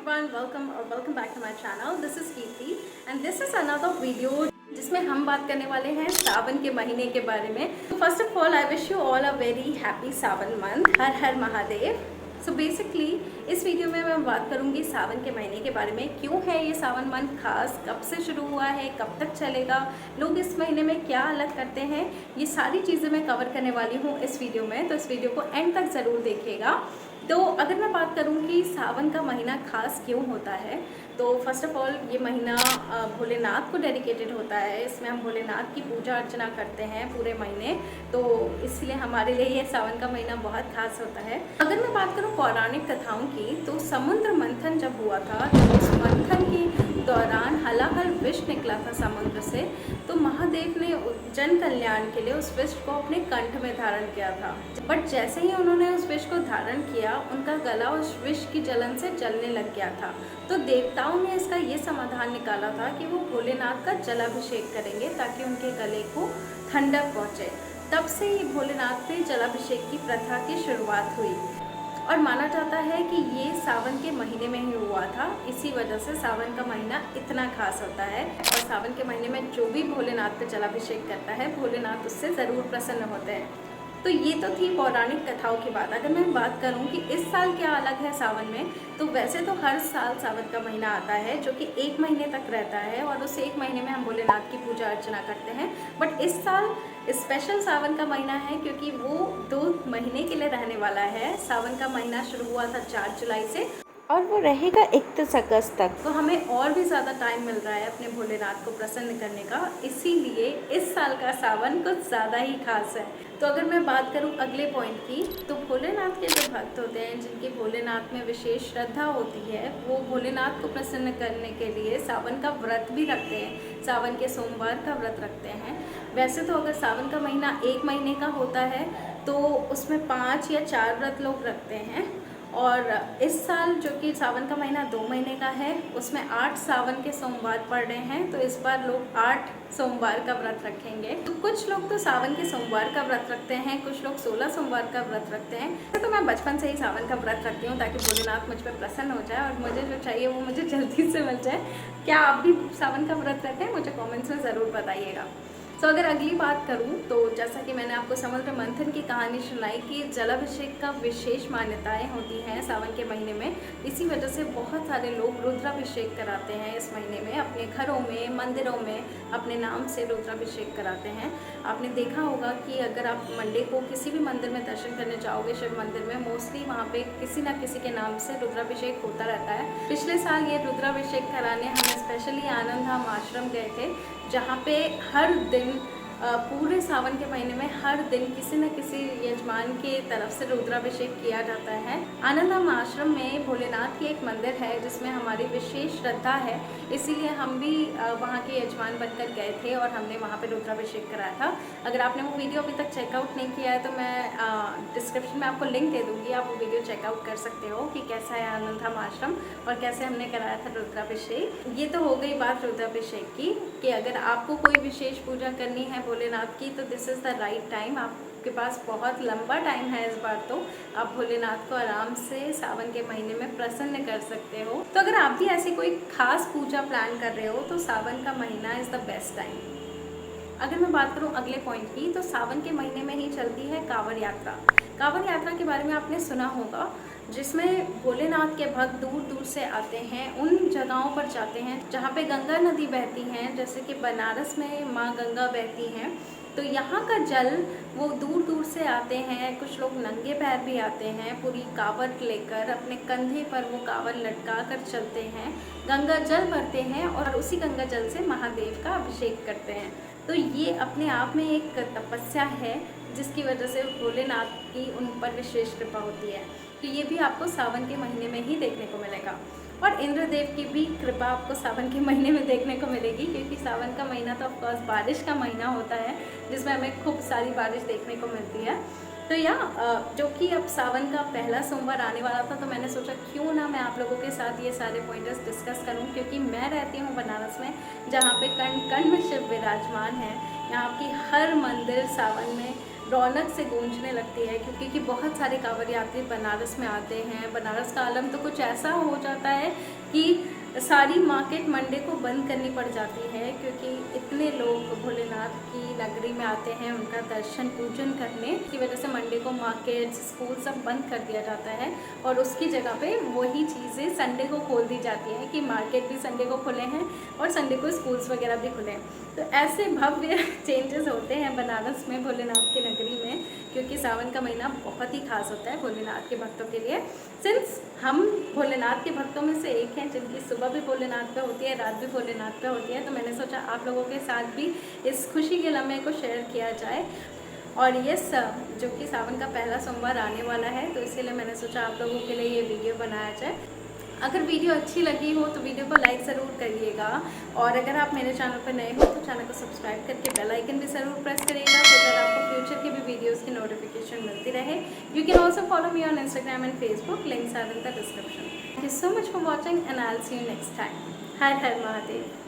everyone, welcome back to my channel. This is Kirti and this is another video जिसमें हम बात करने वाले हैं सावन के महीने के बारे में। तो first of all I wish you all a very happy Sawan month. Her Har Mahadev. So basically इस वीडियो में मैं बात करूंगी सावन के महीने के बारे में। क्यों है ये सावन मंथ खास, कब से शुरू हुआ है, कब तक चलेगा, लोग इस महीने में क्या अलग करते हैं, ये सारी चीज़ें मैं कवर करने वाली हूँ इस वीडियो में। तो इस वीडियो को एंड तक ज़रूर देखिएगा। तो अगर मैं बात करूं कि सावन का महीना खास क्यों होता है, तो फर्स्ट ऑफ ऑल ये महीना भोलेनाथ को डेडिकेटेड होता है। इसमें हम भोलेनाथ की पूजा अर्चना करते हैं पूरे महीने, तो इसलिए हमारे लिए ये सावन का महीना बहुत खास होता है। अगर मैं बात करूं पौराणिक कथाओं की, तो समुद्र मंथन जब हुआ था तो उस मंथन के दौरान हलाहल विष निकला था समुद्र से, तो महादेव ने जन कल्याण के लिए उस विष को अपने कंठ में धारण किया था। बट जैसे ही उन्होंने उस विष को धारण किया, उनका गला उस विष की जलन से जलने लग गया था। तो देवताओं ने इसका ये समाधान निकाला था कि वो भोलेनाथ का जलाभिषेक करेंगे ताकि उनके गले को ठंडक पहुँचे। तब से ही भोलेनाथ पे जलाभिषेक की प्रथा की शुरुआत हुई और माना जाता है कि ये सावन के महीने में ही हुआ था। इसी वजह से सावन का महीना इतना खास होता है और सावन के महीने में जो भी भोलेनाथ पे जलाभिषेक करता है, भोलेनाथ उससे ज़रूर प्रसन्न होते हैं। तो ये तो थी पौराणिक कथाओं की बात। अगर मैं बात करूं कि इस साल क्या अलग है सावन में, तो वैसे तो हर साल सावन का महीना आता है जो कि 1 महीने तक रहता है और उस 1 महीने में हम भोलेनाथ की पूजा अर्चना करते हैं। बट इस साल स्पेशल सावन का महीना है क्योंकि वो 2 महीने के लिए रहने वाला है। सावन का महीना शुरू हुआ था 4 जुलाई से और वो रहेगा 31 अगस्त तक। तो हमें और भी ज़्यादा टाइम मिल रहा है अपने भोलेनाथ को प्रसन्न करने का, इसीलिए इस साल का सावन कुछ ज़्यादा ही खास है। तो अगर मैं बात करूं अगले पॉइंट की, तो भोलेनाथ के जो भक्त होते हैं, जिनकी भोलेनाथ में विशेष श्रद्धा होती है, वो भोलेनाथ को प्रसन्न करने के लिए सावन का व्रत भी रखते हैं। सावन के सोमवार का व्रत रखते हैं। वैसे तो अगर सावन का महीना 1 महीने का होता है तो उसमें 5 या 4 व्रत लोग रखते हैं, और इस साल जो कि सावन का महीना 2 महीने का है, उसमें 8 सावन के सोमवार पड़ रहे हैं। तो इस बार लोग 8 सोमवार का व्रत रखेंगे। तो कुछ लोग तो सावन के सोमवार का व्रत रखते हैं, कुछ लोग 16 सोमवार का व्रत रखते हैं। तो मैं बचपन से ही सावन का व्रत रखती हूँ ताकि भोलेनाथ मुझ पर प्रसन्न हो जाए और मुझे जो चाहिए वो मुझे जल्दी से मिल जाए। क्या आप भी सावन का व्रत रखते हैं? मुझे कॉमेंट्स में ज़रूर बताइएगा। तो अगर अगली बात करूं, तो जैसा कि मैंने आपको समुद्र मंथन की कहानी सुनाई कि जलाभिषेक का विशेष मान्यताएं होती हैं सावन के महीने में। इसी वजह से बहुत सारे लोग रुद्राभिषेक कराते हैं इस महीने में, अपने घरों में, मंदिरों में अपने नाम से रुद्राभिषेक कराते हैं। आपने देखा होगा कि अगर आप मंडे को किसी भी मंदिर में दर्शन करने जाओगे, शिव मंदिर में, मोस्टली वहाँ पे किसी न किसी के नाम से रुद्राभिषेक होता रहता है। पिछले साल ये रुद्राभिषेक कराने हम स्पेशली आनंद धाम आश्रम गए थे, जहाँ पे हर दिन पूरे सावन के महीने में हर दिन किसी न किसी यजमान के तरफ से रुद्राभिषेक किया जाता है। आनंदधाम आश्रम में भोलेनाथ की एक मंदिर है जिसमें हमारी विशेष श्रद्धा है, इसीलिए हम भी वहाँ के यजमान बनकर गए थे और हमने वहाँ पे रुद्राभिषेक कराया था। अगर आपने वो वीडियो अभी तक चेकआउट नहीं किया है तो मैं डिस्क्रिप्शन में आपको लिंक दे दूँगी, आप वो वीडियो चेकआउट कर सकते हो कि कैसा है आनंदधाम आश्रम और कैसे हमने कराया था रुद्राभिषेक। ये तो हो गई बात रुद्राभिषेक की, कि अगर आपको कोई विशेष पूजा करनी है भोलेनाथ की तो this is the right time. आपके पास बहुत लंबा टाइम है इस बार, तो आप भोलेनाथ को आराम से सावन के महीने में प्रसन्न कर सकते हो। तो अगर आप भी ऐसी कोई खास पूजा प्लान कर रहे हो तो सावन का महीना इज़ द बेस्ट टाइम। अगर मैं बात करूं अगले पॉइंट की, तो सावन के महीने में ही चलती है कांवड़ यात्रा। कांवड़ यात्रा के बारे में आपने सुना होगा, जिसमें भोलेनाथ के भक्त दूर दूर से आते हैं, उन जगहों पर जाते हैं जहाँ पे गंगा नदी बहती हैं। जैसे कि बनारस में माँ गंगा बहती हैं, तो यहाँ का जल वो दूर दूर से आते हैं। कुछ लोग नंगे पैर भी आते हैं, पूरी कांवड़ लेकर अपने कंधे पर वो कांवड़ लटका कर चलते हैं, गंगा जल भरते हैं और उसी गंगा जल से महादेव का अभिषेक करते हैं। तो ये अपने आप में एक तपस्या है जिसकी वजह से भोलेनाथ की उन पर विशेष कृपा होती है। तो ये भी आपको सावन के महीने में ही देखने को मिलेगा। और इंद्रदेव की भी कृपा आपको सावन के महीने में देखने को मिलेगी, क्योंकि सावन का महीना तो ऑफकोर्स बारिश का महीना होता है जिसमें हमें खूब सारी बारिश देखने को मिलती है। तो जो कि अब सावन का पहला सोमवार आने वाला था, तो मैंने सोचा क्यों ना मैं आप लोगों के साथ ये सारे पॉइंटर्स डिस्कस करूं, क्योंकि मैं रहती हूं बनारस में, जहां पे कण कण में शिव विराजमान है। यहाँ की हर मंदिर सावन में रौनक से गूंजने लगती है, क्योंकि बहुत सारे कांवड़ यात्री बनारस में आते हैं। बनारस का आलम तो कुछ ऐसा हो जाता है कि सारी मार्केट मंडे को बंद करनी पड़ जाती है, क्योंकि इतने लोग भोलेनाथ की नगरी में आते हैं उनका दर्शन पूजन करने की वजह से मंडे को मार्केट, स्कूल सब बंद कर दिया जाता है और उसकी जगह पे वही चीज़ें संडे को खोल दी जाती हैं कि मार्केट भी संडे को खुले हैं और संडे को स्कूल्स वगैरह भी खुले हैं। तो ऐसे भव्य चेंजेस होते हैं बनारस में भोलेनाथ की नगरी में, क्योंकि सावन का महीना बहुत ही खास होता है भोलेनाथ के भक्तों के लिए। सिंस हम भोलेनाथ के भक्तों में से एक हैं जिनकी सुबह भी भोलेनाथ पे होती है, रात भी भोलेनाथ पे होती है, तो मैंने सोचा आप लोगों के साथ भी इस खुशी के लम्हे को शेयर किया जाए। और यस, जो कि सावन का पहला सोमवार आने वाला है, तो इसीलिए मैंने सोचा आप लोगों के लिए ये वीडियो बनाया जाए। अगर वीडियो अच्छी लगी हो तो वीडियो को लाइक ज़रूर करिएगा, और अगर आप मेरे चैनल पर नए हो तो चैनल को सब्सक्राइब करके बेल आइकन भी ज़रूर प्रेस करिएगा, तो अगर आपको फ्यूचर के भी वीडियोस की नोटिफिकेशन मिलती रहे। You can also follow me on Instagram and Facebook, links are in the description. Thank you so much for watching and I will see you next time. Har Har Mahadev.